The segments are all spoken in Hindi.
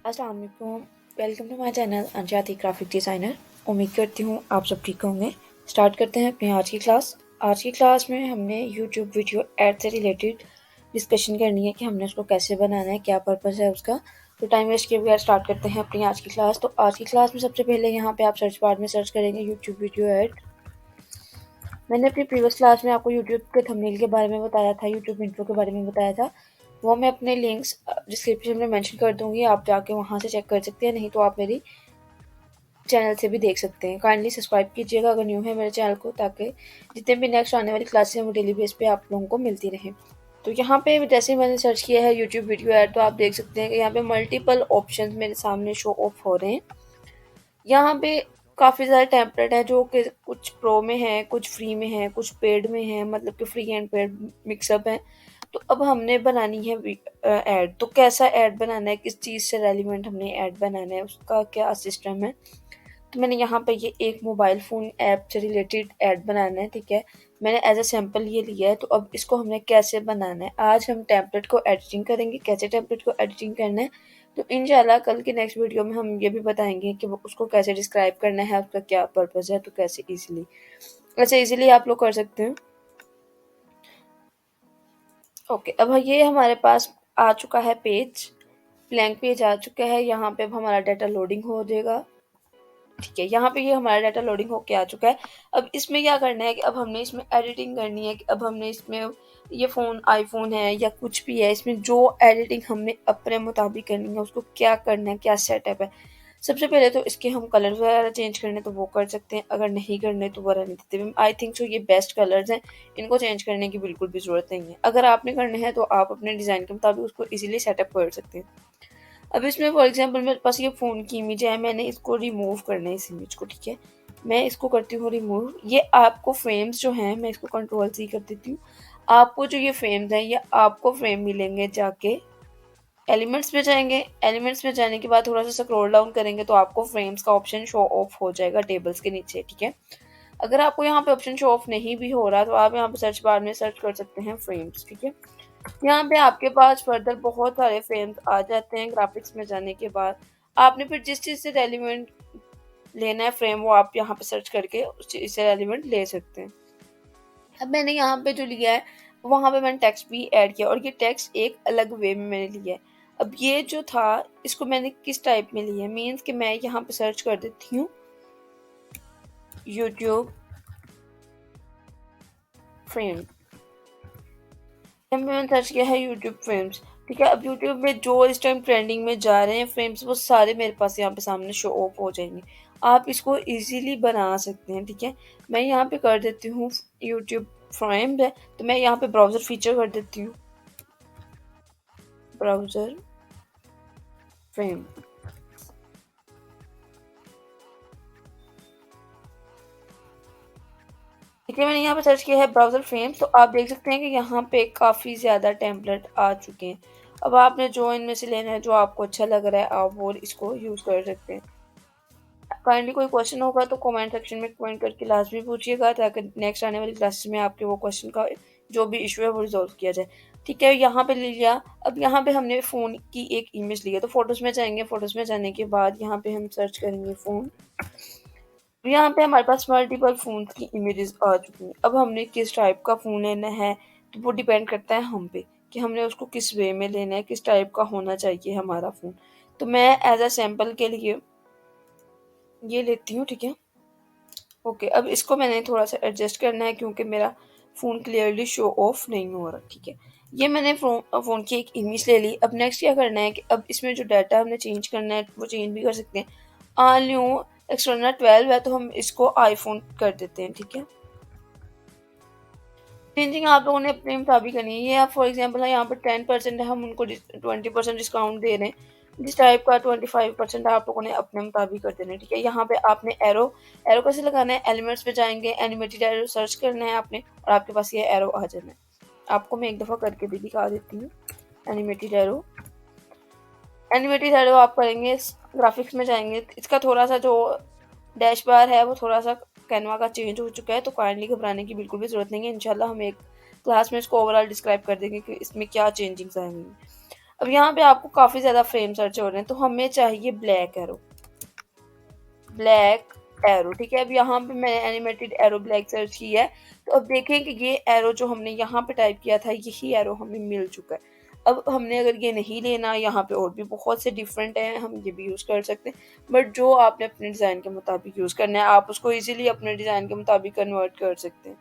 अस्सलाम वालेकुम। वेलकम टू माय चैनल अंजाती ग्राफिक डिज़ाइनर। उम्मीद करती हूँ आप सब ठीक होंगे। स्टार्ट करते हैं अपनी आज की क्लास। आज की क्लास में हमने यूट्यूब वीडियो ऐड से रिलेटेड डिस्कशन करनी है कि हमने उसको कैसे बनाना है, क्या पर्पज़ है उसका। तो टाइम वेस्ट किए बगैर स्टार्ट करते हैं अपनी आज की क्लास। तो आज की क्लास में सबसे पहले यहाँ पे आप सर्च बार में सर्च करेंगे यूट्यूब वीडियो ऐड। मैंने अपनी प्रीवियस क्लास में आपको यूट्यूब के थंबनेल के बारे में बताया था, यूट्यूब इंट्रो के बारे में बताया था। वो मैं अपने लिंक्स डिस्क्रिप्शन में मेंशन कर दूंगी, आप जाके वहाँ से चेक कर सकते हैं, नहीं तो आप मेरी चैनल से भी देख सकते हैं। काइंडली सब्सक्राइब कीजिएगा अगर न्यू है मेरे चैनल को, ताकि जितने भी नेक्स्ट आने वाली क्लासेस हैं वो डेली बेस पे आप लोगों को मिलती रहें। तो यहाँ पे जैसे मैंने सर्च किया है यूट्यूब वीडियो ऐड, तो आप देख सकते हैं कि यहाँ पे मल्टीपल ऑप्शंस मेरे सामने शो ऑफ हो रहे हैं। यहाँ पे काफ़ी ज़्यादा टेम्पलेट है जो कि कुछ प्रो में है, कुछ फ्री में है, कुछ पेड में है, मतलब कि फ्री एंड पेड मिक्सअप है। तो अब हमने बनानी है ऐड। तो कैसा ऐड बनाना है, किस चीज़ से रेलिवेंट हमने ऐड बनाना है, उसका क्या सिस्टम है। तो मैंने यहाँ पे ये एक मोबाइल फ़ोन ऐप से रिलेटेड ऐड बनाना है, ठीक है। मैंने एज अ सैम्पल ये लिया है। तो अब इसको हमने कैसे बनाना है, आज हम टेम्पलेट को एडिटिंग करेंगे, कैसे टेम्पलेट को एडिटिंग करना है। तो इंशाल्लाह कल के नेक्स्ट वीडियो में हम ये भी बताएंगे कि वो उसको कैसे डिस्क्राइब करना है, उसका क्या पर्पज़ है, तो कैसे इजीली आप लोग कर सकते हैं। ओके, अब ये हमारे पास आ चुका है पेज, ब्लैंक पेज आ चुका है। यहाँ पे अब हमारा डाटा लोडिंग हो जाएगा, ठीक है। यहाँ पे ये हमारा डाटा लोडिंग होके आ चुका है। अब इसमें क्या करना है कि अब हमने इसमें एडिटिंग करनी है कि अब हमने इसमें ये फ़ोन आईफोन है या कुछ भी है, इसमें जो एडिटिंग हमने अपने मुताबिक करनी है उसको क्या करना है, क्या सेटअप है। सबसे पहले तो इसके हम कलर वगैरह चेंज करने तो वो कर सकते हैं, अगर नहीं करने तो वो रहने देते हैं। आई थिंक सो ये बेस्ट कलर्स हैं, इनको चेंज करने की बिल्कुल भी ज़रूरत नहीं है। अगर आपने करने हैं तो आप अपने डिज़ाइन के मुताबिक उसको ईजिली सेटअप कर सकते हैं। अब इसमें फॉर एग्जांपल मेरे पास ये फ़ोन की इमेज है, मैंने इसको रिमूव करना है इस इमेज को, ठीक है। मैं इसको करती हूँ रिमूव। ये आपको फ्रेम्स जो हैं, मैं इसको कंट्रोल सी कर देती हूँ। आपको जो ये फ्रेम्स हैं, ये आपको फ्रेम मिलेंगे जाके एलिमेंट्स में जाएंगे। एलिमेंट्स में जाने के बाद थोड़ा सा स्क्रॉल डाउन करेंगे तो आपको फ्रेम्स का ऑप्शन शो ऑफ हो जाएगा टेबल्स के नीचे, ठीक है। अगर आपको यहाँ पे ऑप्शन शो ऑफ नहीं भी हो रहा तो आप यहाँ पे सर्च बार में सर्च कर सकते हैं फ्रेम्स, ठीक है। यहाँ पे आपके पास फर्दर बहुत सारे फ्रेम्स आ जाते हैं। ग्राफिक्स में जाने के बाद आपने फिर जिस चीज़ से रेलिवेंट लेना है फ्रेम, वो आप यहाँ पे सर्च करके उस चीज़ से रेलिवेंट ले सकते हैं। अब मैंने यहाँ पे जो लिया है वहाँ पे मैंने टेक्स्ट भी ऐड किया, और ये टेक्स्ट एक अलग वे में मैंने लिया है। अब ये जो था इसको मैंने किस टाइप में लिया है, मीन्स कि मैं यहाँ पे सर्च कर देती हूँ यूट्यूब फ्रेम। मैंने सर्च किया है यूट्यूब फ्रेम्स, ठीक है। अब यूट्यूब में जो इस टाइम ट्रेंडिंग में जा रहे हैं फ्रेम्स, वो सारे मेरे पास यहाँ पे सामने शो ऑफ हो जाएंगे। आप इसको इजीली बना सकते हैं, ठीक है। मैं यहाँ पे कर देती हूँ यूट्यूब फ्रेम है, तो मैं यहाँ पे ब्राउज़र फीचर कर देती हूँ, ब्राउज़र फ्रेम। ठीक है, मैंने यहाँ पे सर्च किया है ब्राउज़र फ्रेम। तो आप देख सकते हैं कि यहाँ पे काफ़ी ज़्यादा टेम्पलेट आ चुके हैं। अब आपने जो इनमें से लेना है, जो आपको अच्छा लग रहा है, आप वो इसको यूज़ कर सकते हैं। काइंडली कोई क्वेश्चन होगा तो कमेंट सेक्शन में कमेंट करके लाजमी पूछिएगा, ताकि नेक्स्ट आने वाली क्लासेस में आपके वो क्वेश्चन का जो भी इशू है वो रिजॉल्व किया जाए, ठीक है। यहाँ पे ले लिया। अब यहाँ पे हमने फ़ोन की एक इमेज ली है, तो फ़ोटोज़ में जाएंगे। फ़ोटोज़ में जाने के बाद यहाँ पे हम सर्च करेंगे फ़ोन। यहाँ पे हमारे पास मल्टीपल फ़ोन्स की इमेजेस आ चुकी हैं। अब हमने किस टाइप का फ़ोन लेना है, तो वो डिपेंड करता है हम पे कि हमने उसको किस वे में लेना है, किस टाइप का होना चाहिए हमारा फ़ोन। तो मैं एज अ सैम्पल के लिए ये लेती हूँ, ठीक है। ओके, अब इसको मैंने थोड़ा सा एडजस्ट करना है क्योंकि मेरा फ़ोन क्लियरली शो ऑफ नहीं हो रहा, ठीक है। ये मैंने फ़ोन की एक इमेज ले ली। अब नेक्स्ट क्या करना है कि अब इसमें जो डाटा हमने चेंज करना है वो चेंज भी कर सकते हैं। न्यू एक्सटर्नल 12 है तो हम इसको आईफोन कर देते हैं, ठीक है। चेंजिंग आप लोगों ने अपने मुताबिक करनी है। ये आप फॉर एग्जांपल है, यहाँ पर 10% है, हम उनको 20% डिस्काउंट दे रहे हैं। जिस टाइप का 25% आप लोगों ने अपने मुताबिक कर देना है, ठीक है। यहाँ पे आपने एरो एरो कैसे लगाना है, एलिमेंट्स पे जाएंगे, एनिमेटेड एरो सर्च करना है आपने, और आपके पास ये एरो आ जाना है। आपको मैं एक दफ़ा करके भी दिखा देती हूँ। एनिमेटेड एरो, एनिमेटेड एरो आप करेंगे, ग्राफिक्स में जाएंगे। इसका थोड़ा सा जो डैश बार है वो थोड़ा सा कैनवा का चेंज हो चुका है, तो काइंडली घबराने की बिल्कुल भी ज़रूरत नहीं है। इंशाल्लाह हम एक क्लास में इसको ओवरऑल डिस्क्राइब कर देंगे कि इसमें क्या चेंजिंग्स आएंगी। अब यहाँ पे आपको काफ़ी ज़्यादा फ्रेम सर्च हो रहे हैं, तो हमें चाहिए ब्लैक एरो, ब्लैक एरो, ठीक है। अब यहाँ पे मैंने एनिमेटेड एरो ब्लैक सर्च किया है, तो अब देखें कि ये एरो जो हमने यहाँ पे टाइप किया था, यही एरो हमें मिल चुका है। अब हमने अगर ये नहीं लेना, यहाँ पे और भी बहुत से डिफरेंट हैं, हम ये भी यूज़ कर सकते हैं, बट जो आपने अपने डिज़ाइन के मुताबिक यूज़ करना है, आप उसको ईजिली अपने डिज़ाइन के मुताबिक कन्वर्ट कर सकते हैं।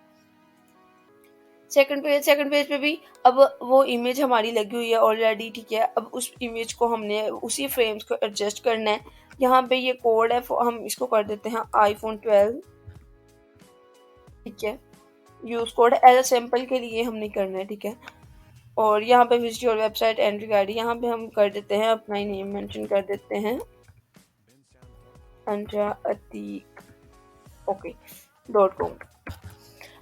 सेकंड पेज पे भी अब वो इमेज हमारी लगी हुई है ऑलरेडी, ठीक है। अब उस इमेज को हमने उसी फ्रेम्स को एडजस्ट करना है। यहाँ पे ये कोड है, हम इसको कर देते हैं iPhone 12, ठीक है। Use code as a sample के लिए हमने करना है, ठीक है। और यहाँ पे visit your website entry ID, यहाँ पे हम कर देते हैं अपना ही नेम मेंशन कर देते हैं, अंजा अतीक, ओके .com।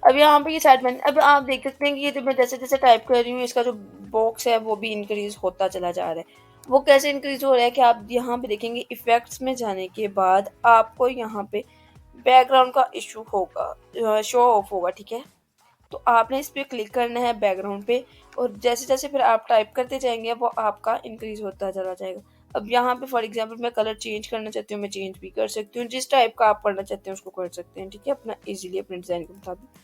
अब यहाँ पे ये साइड मैन, अब आप देख सकते हैं कि ये जो मैं जैसे जैसे टाइप कर रही हूँ, इसका जो बॉक्स है वो भी इंक्रीज होता चला जा रहा है। वो कैसे इंक्रीज हो रहा है कि आप यहाँ पे देखेंगे इफेक्ट्स में जाने के बाद आपको यहाँ पे बैकग्राउंड का इशू होगा, शो ऑफ होगा, ठीक है। तो आपने इस पर क्लिक करना है बैकग्राउंड पे, और जैसे जैसे फिर आप टाइप करते जाएंगे वो आपका इंक्रीज होता चला जाएगा। अब यहाँ पे फॉर एग्जांपल मैं कलर चेंज करना चाहती हूँ, मैं चेंज भी कर सकती हूँ, जिस टाइप का आप करना चाहते हैं उसको कर सकते हैं, ठीक है, अपना इजीली अपने डिज़ाइन के मुताबिक।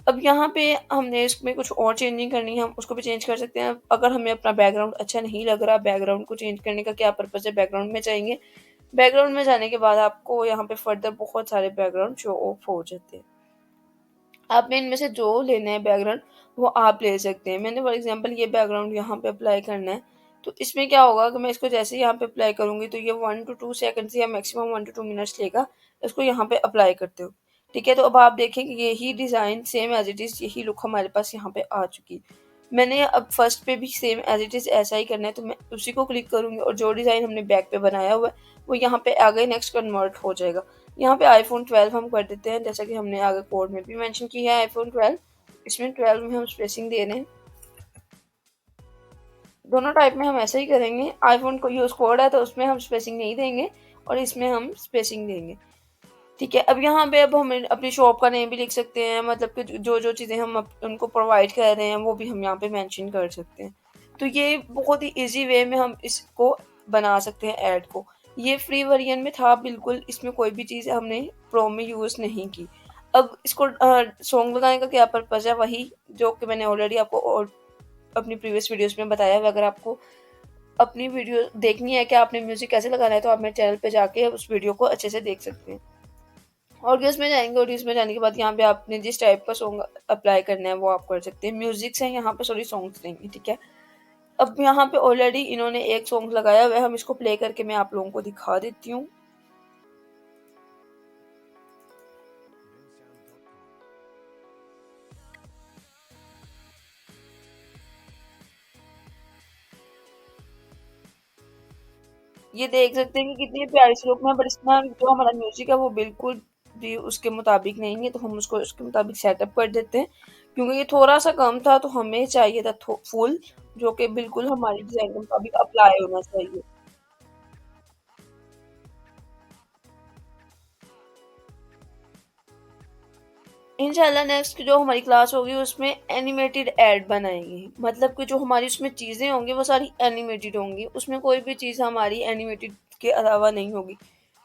अब यहाँ पे हमने इसमें कुछ और चेंजिंग करनी है, हम उसको भी चेंज कर सकते हैं। अगर हमें अपना बैकग्राउंड अच्छा नहीं लग रहा, बैकग्राउंड को चेंज करने का क्या पर्पज़ है, बैकग्राउंड में जाएंगे, बैकग्राउंड में जाने के बाद आपको यहाँ पे फर्दर बहुत सारे बैकग्राउंड शो ऑफ हो जाते हैं। आपने इनमें से जो लेना है बैकग्राउंड वो आप ले सकते हैं। मैंने फॉर एग्जांपल ये बैकग्राउंड यहाँ पे अप्लाई करना है, तो इसमें क्या होगा कि मैं इसको जैसे यहाँ पे अप्लाई करूँगी तो ये 1 to 2 सेकंड्स या मैक्सिमम 1 to 2 मिनट्स लेगा इसको यहाँ पे अप्लाई करते हो, ठीक है। तो अब आप देखें कि यही design same as it is, यही लुक हमारे पास यहाँ पे आ चुकी है। मैंने अब फर्स्ट पे भी सेम एज इट इज़ ऐसा ही करना है, तो मैं उसी को क्लिक करूँगी और जो डिज़ाइन हमने बैक पे बनाया हुआ है वो यहाँ पे आगे नेक्स्ट कन्वर्ट हो जाएगा। यहाँ पे iPhone 12 हम कर देते हैं, जैसा कि हमने आगे कोड में भी मेंशन किया है iPhone 12, इसमें 12 में हम स्पेसिंग दे रहे हैं। दोनों टाइप में हम ऐसे ही करेंगे, iPhone को यूज कोड है तो उसमें हम स्पेसिंग नहीं देंगे और इसमें हम स्पेसिंग देंगे, ठीक है। अब यहाँ पे अब हम अपनी शॉप का नेम भी लिख सकते हैं, मतलब कि जो जो चीज़ें हम उनको प्रोवाइड कर रहे हैं वो भी हम यहाँ पे मेंशन कर सकते हैं। तो ये बहुत ही इजी वे में हम इसको बना सकते हैं ऐड को। ये फ्री वर्जन में था बिल्कुल, इसमें कोई भी चीज़ हमने प्रो में यूज़ नहीं की। अब इसको सॉन्ग लगाने का क्या पर्पज़ है, वही जो कि मैंने ऑलरेडी आपको और अपनी प्रीवियस वीडियोस में बताया है। अगर आपको अपनी वीडियो देखनी है कि आपने म्यूज़िक कैसे लगाना है तो आप मेरे चैनल पे जाके उस वीडियो को अच्छे से देख सकते हैं। ऑडियोज़ में जाएँगे, ऑडियोज़ में जाने के बाद यहाँ पे आपने जिस टाइप का सॉन्ग अप्लाई करना है वो आप कर सकते हैं। म्यूज़िक्स हैं यहाँ पे, सॉरी सॉन्ग्स नहीं है, ठीक है। अब यहाँ पे ऑलरेडी इन्होंने एक सॉन्ग लगाया हुआ है, हम इसको प्ले करके मैं आप लोगों को दिखा देती हूँ। ये देख सकते हैं कि कितनी प्यारी सी लुक में है, बट इसमें जो हमारा म्यूजिक है वो बिल्कुल भी उसके मुताबिक नहीं है, तो हम उसको उसके मुताबिक सेटअप कर देते हैं, क्योंकि ये थोड़ा सा कम था तो हमें चाहिए था फुल, जो कि बिल्कुल हमारी डिजाइन के मुताबिक अप्लाई होना चाहिए। इंशाल्लाह नेक्स्ट जो हमारी क्लास होगी उसमें एनिमेटेड ऐड बनाएंगे, मतलब कि जो हमारी उसमें चीज़ें होंगी वो सारी एनिमेटेड होंगी, उसमें कोई भी चीज़ हमारी एनिमेटेड के अलावा नहीं होगी।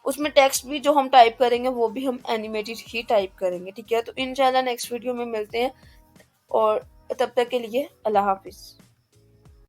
उसमें टेक्स्ट भी जो हम टाइप करेंगे वो भी हम एनिमेटेड ही टाइप करेंगे, ठीक है। तो इंशाल्लाह नेक्स्ट वीडियो में मिलते हैं, और तब तक के लिए अल्लाह हाफिज़।